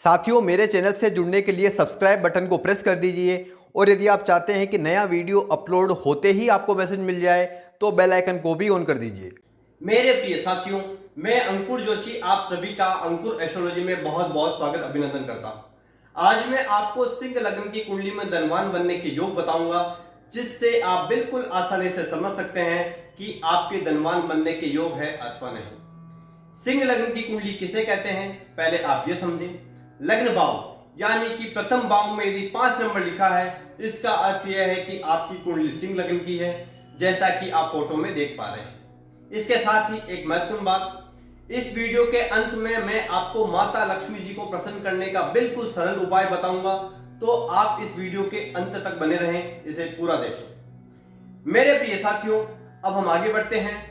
साथियों, मेरे चैनल से जुड़ने के लिए सब्सक्राइब बटन को प्रेस कर दीजिए और यदि आप चाहते हैं कि नया वीडियो अपलोड होते ही आपको मैसेज मिल जाए तो बेल आइकन को भी ऑन कर दीजिए। मेरे प्रिय साथियों, मैं अंकुर जोशी आप सभी का अंकुर एस्ट्रोलॉजी में बहुत बहुत स्वागत अभिनंदन करता हूं। आज मैं आपको सिंह लग्न की कुंडली में धनवान बनने के योग बताऊंगा, जिससे आप बिल्कुल आसानी से समझ सकते हैं कि आपके धनवान बनने के योग है अथवा नहीं। सिंह लग्न की कुंडली किसे कहते हैं, पहले आप ये समझें। लग्न भाव यानी कि प्रथम भाव में यदि 5 नंबर लिखा है, इसका अर्थ यह है कि आपकी कुंडली सिंह लग्न की है, जैसा कि आप फोटो में देख पा रहे हैं। इसके साथ ही एक महत्वपूर्ण बात, इस वीडियो के अंत में मैं आपको माता लक्ष्मी जी को प्रसन्न करने का बिल्कुल सरल उपाय बताऊंगा, तो आप इस वीडियो के अंत तक बने रहें, इसे पूरा देखें। मेरे प्रिय साथियों, अब हम आगे बढ़ते हैं।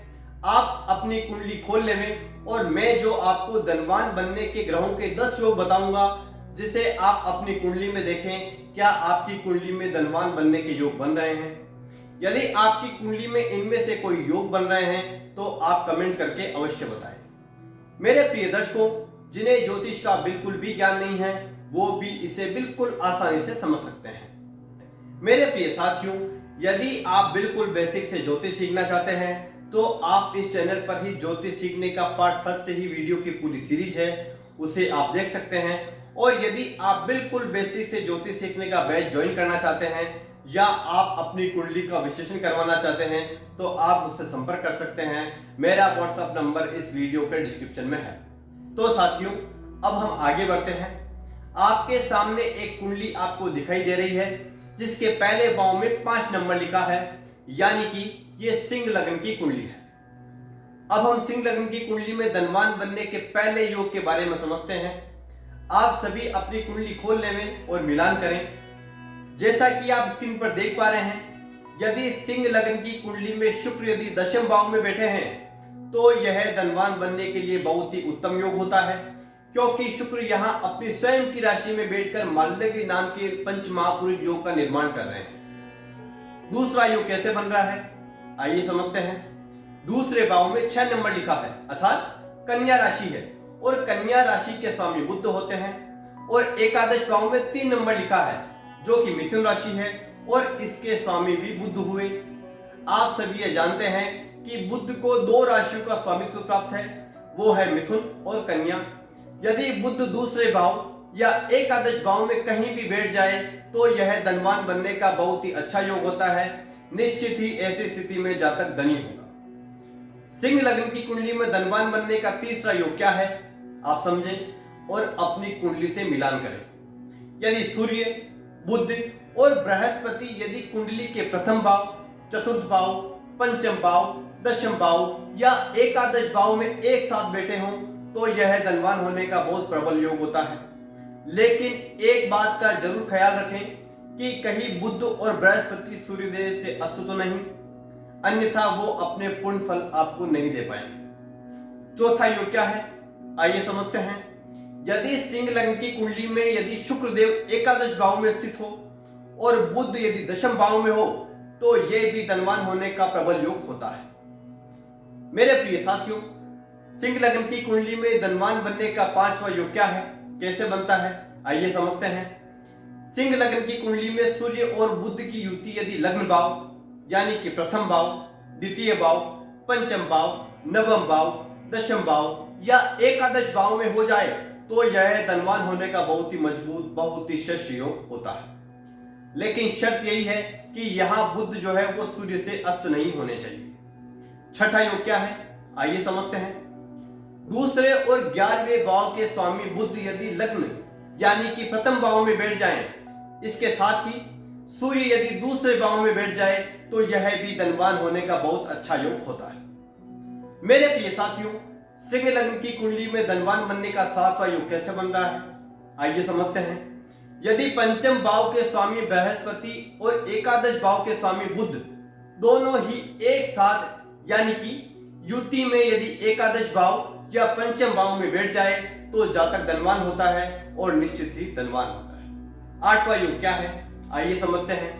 आप अपनी कुंडली खोल लें और मैं जो आपको धनवान बनने के ग्रहों के 10 योग बताऊंगा, जिसे आप अपनी कुंडली में देखें क्या आपकी कुंडली में धनवान बनने के योग बन रहे हैं। यदि आपकी कुंडली में इनमें से कोई योग बन रहे हैं तो आप कमेंट करके अवश्य बताएं। मेरे प्रिय दर्शकों, जिन्हें ज्योतिष का बिल्कुल भी ज्ञान नहीं है, वो भी इसे बिल्कुल आसानी से समझ सकते हैं। मेरे प्रिय साथियों, यदि आप बिल्कुल बेसिक से ज्योतिष सीखना चाहते हैं तो आप इस चैनल पर ही ज्योतिष सीखने का पार्ट फर्स्ट से ही वीडियो की पूरी सीरीज है, उसे आप देख सकते हैं। और यदि आप बिल्कुल बेसिक से ज्योतिष सीखने का बैच ज्वाइन करना चाहते हैं या आप अपनी कुंडली का विश्लेषण करवाना चाहते हैं तो आप मुझसे संपर्क कर सकते हैं। मेरा व्हाट्सएप नंबर इस वीडियो के डिस्क्रिप्शन में है। तो साथियों, अब हम आगे बढ़ते हैं। आपके सामने एक कुंडली आपको दिखाई दे रही है, जिसके पहले भाव में 5 नंबर लिखा है, यानी कि ये सिंह लग्न की कुंडली है। अब हम सिंह लग्न की कुंडली में धनवान बनने के पहले योग के बारे में समझते हैं। आप सभी अपनी कुंडली खोल लें और मिलान करें। जैसा कि आप स्क्रीन पर देख पा रहे हैं, यदि सिंह लग्न की कुंडली में शुक्र यदि दशम भाव में बैठे हैं तो यह धनवान बनने के लिए बहुत ही उत्तम योग होता है, क्योंकि शुक्र यहां अपनी स्वयं की राशि में बैठकर मालवी नाम के पंच महापुरुष योग का निर्माण कर रहे हैं। दूसरा योग कैसे बन रहा है, आइए समझते हैं। दूसरे भाव में 6 नंबर लिखा है, अर्थात कन्या राशि है और कन्या राशि के स्वामी बुध होते हैं। और एकादश भाव में 3 नंबर लिखा है, जो कि मिथुन राशि है और इसके स्वामी भी बुध हुए। आप सभी ये जानते हैं कि बुध को 2 राशियों का स्वामित्व प्राप्त है, वो है मिथुन और कन्या। यदि बुध दूसरे भाव या एकादश भाव में कहीं भी बैठ जाए तो यह धनवान बनने का बहुत ही अच्छा योग होता है। निश्चित ही ऐसी स्थिति में जातक धनी होगा। सिंह लग्न की कुंडली में धनवान बनने का तीसरा योग क्या है, आप समझें और अपनी कुंडली से मिलान करें। यदि सूर्य, बुध और बृहस्पति यदि कुंडली के प्रथम भाव, चतुर्थ भाव, पंचम भाव, दशम भाव या एकादश भाव में एक साथ बैठे हों तो यह धनवान होने का बहुत प्रबल योग होता है। लेकिन एक बात का जरूर ख्याल रखें कि कहीं बुध और बृहस्पति सूर्यदेव से अस्त तो नहीं, अन्यथा वो अपने पूर्ण फल आपको नहीं दे पाएंगे। चौथा योग क्या है, आइए समझते हैं। यदि सिंह लग्न की कुंडली में यदि शुक्रदेव एकादश भाव में स्थित हो और बुध यदि दशम भाव में हो तो यह भी धनवान होने का प्रबल योग होता है। मेरे प्रिय साथियों, सिंह लग्न की कुंडली में धनवान बनने का 5वां योग क्या है, कैसे बनता है, आइए समझते हैं। सिंह लग्न की कुंडली में सूर्य और बुध की युति यदि लग्न भाव यानी कि प्रथम भाव, द्वितीय भाव, पंचम भाव, नवम भाव, दशम भाव या एकादश भाव में हो जाए तो यह धनवान होने का बहुत ही मजबूत, बहुत ही श्रेष्ठ योग होता है। लेकिन शर्त यही है कि यहां बुध जो है वो सूर्य से अस्त नहीं होने चाहिए। छठा योग क्या है, आइए समझते हैं। दूसरे और 11वें भाव के स्वामी बुध यदि लग्न यानी कि प्रथम भाव में बैठ जाएं, इसके साथ ही सूर्य यदि दूसरे भाव में बैठ जाए तो यह भी धनवान होने का बहुत अच्छा योग होता है। मेरे प्रिय साथियों, सिंह लग्न की कुंडली में धनवान बनने का 7वां योग कैसे बन रहा है, आइए समझते हैं। यदि पंचम भाव के स्वामी बृहस्पति और एकादश भाव के स्वामी बुध दोनों ही एक साथ यानी कि युति में यदि एकादश भाव या पंचम भाव में बैठ जाए तो जातक धनवान होता है और निश्चित ही धनवान होता है। 8वां योग क्या है, आइए समझते हैं।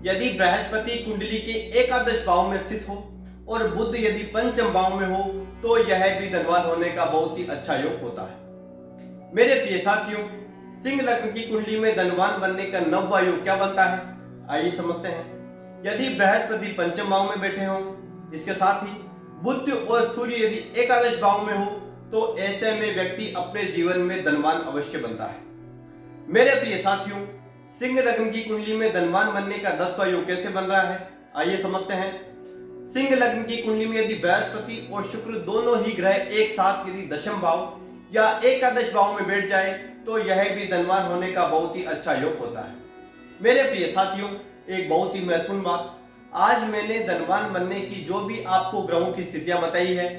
यदि बृहस्पति कुंडली के एकादश भाव में स्थित हो और बुध यदि पंचम भाव में हो तो यह भी धनवान होने का बहुत ही अच्छा योग होता है। मेरे प्रिय साथियों, सिंह लग्न की कुंडली में धनवान बनने का नववा योग क्या बनता है, आइए समझते हैं। यदि बृहस्पति पंचम भाव में बैठे हों, इसके साथ ही बुध और सूर्य यदि एकादश भाव में हो, तो ऐसे में व्यक्ति अपने जीवन में धनवान अवश्य बनता है। मेरे प्रिय साथियों, सिंह लग्न की कुंडली में धनवान बनने का 10वां योग कैसे बन रहा है, आइए समझते हैं। सिंह लग्न की कुंडली में यदि बृहस्पति और शुक्र दोनों ही ग्रह एक साथ यदि दशम भाव या एकादश भाव में बैठ जाए, तो यह भी धनवान होने का बहुत ही अच्छा योग होता है। मेरे प्रिय साथियों, एक बहुत ही महत्वपूर्ण बात, आज मैंने धनवान बनने की जो भी आपको ग्रहों की स्थितियां बताई है,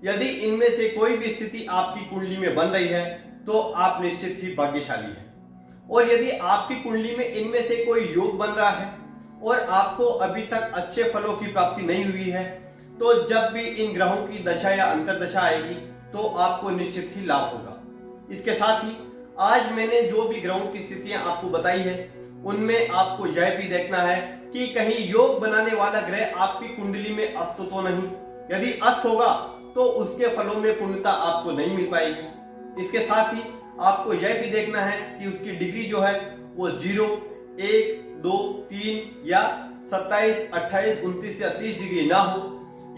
यदि इनमें से कोई भी स्थिति आपकी कुंडली में बन रही है तो आप निश्चित ही भाग्यशाली हैं। और यदि आपकी कुंडली में इनमें से कोई योग बन रहा है और आपको अभी तक अच्छे फलों की प्राप्ति नहीं हुई है, तो जब भी इन ग्रहों की दशा या अंतर्दशा आएगी तो आपको निश्चित ही लाभ होगा। इसके साथ ही आज मैंने जो भी ग्रहों की स्थितियां आपको बताई है, उनमें आपको यह भी देखना है कि कहीं योग बनाने वाला ग्रह आपकी कुंडली में अस्त तो नहीं। यदि अस्त होगा तो उसके फलों में पूर्णता आपको नहीं मिल पाएगी। इसके साथ ही आपको यह भी देखना है कि उसकी डिग्री जो है वो 0, 1, 2, 3 या 27, 28, 29 या 30 डिग्री ना हो।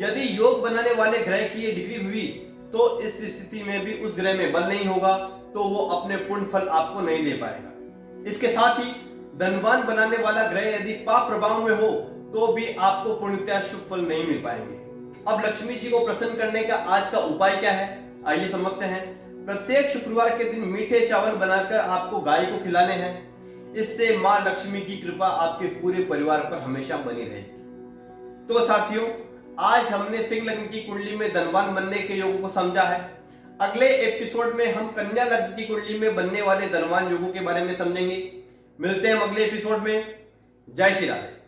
यदि योग बनाने वाले ग्रह की ये डिग्री हुई तो इस स्थिति में भी उस ग्रह में बल नहीं होगा, तो वो अपने पूर्ण फल आपको नहीं दे पाएगा। इसके साथ ही धनवान बनाने वाला ग्रह यदि पाप प्रभाव में हो तो भी आपको पूर्णतः शुभ फल नहीं मिल पाएंगे। अब लक्ष्मी जी को प्रसन्न करने का आज का उपाय क्या है, आइए समझते हैं। प्रत्येक शुक्रवार के दिन मीठे चावल बनाकर आपको गाय को खिलाने हैं। इससे मां लक्ष्मी की कृपा आपके पूरे परिवार पर हमेशा बनी रहेगी। तो साथियों, आज हमने सिंह लग्न की कुंडली में धनवान बनने के योगों को समझा है। अगले एपिसोड में हम कन्या लग्न की कुंडली में बनने वाले धनवान योगों के बारे में समझेंगे। मिलते हैं हम अगले एपिसोड में। जय श्री राधे।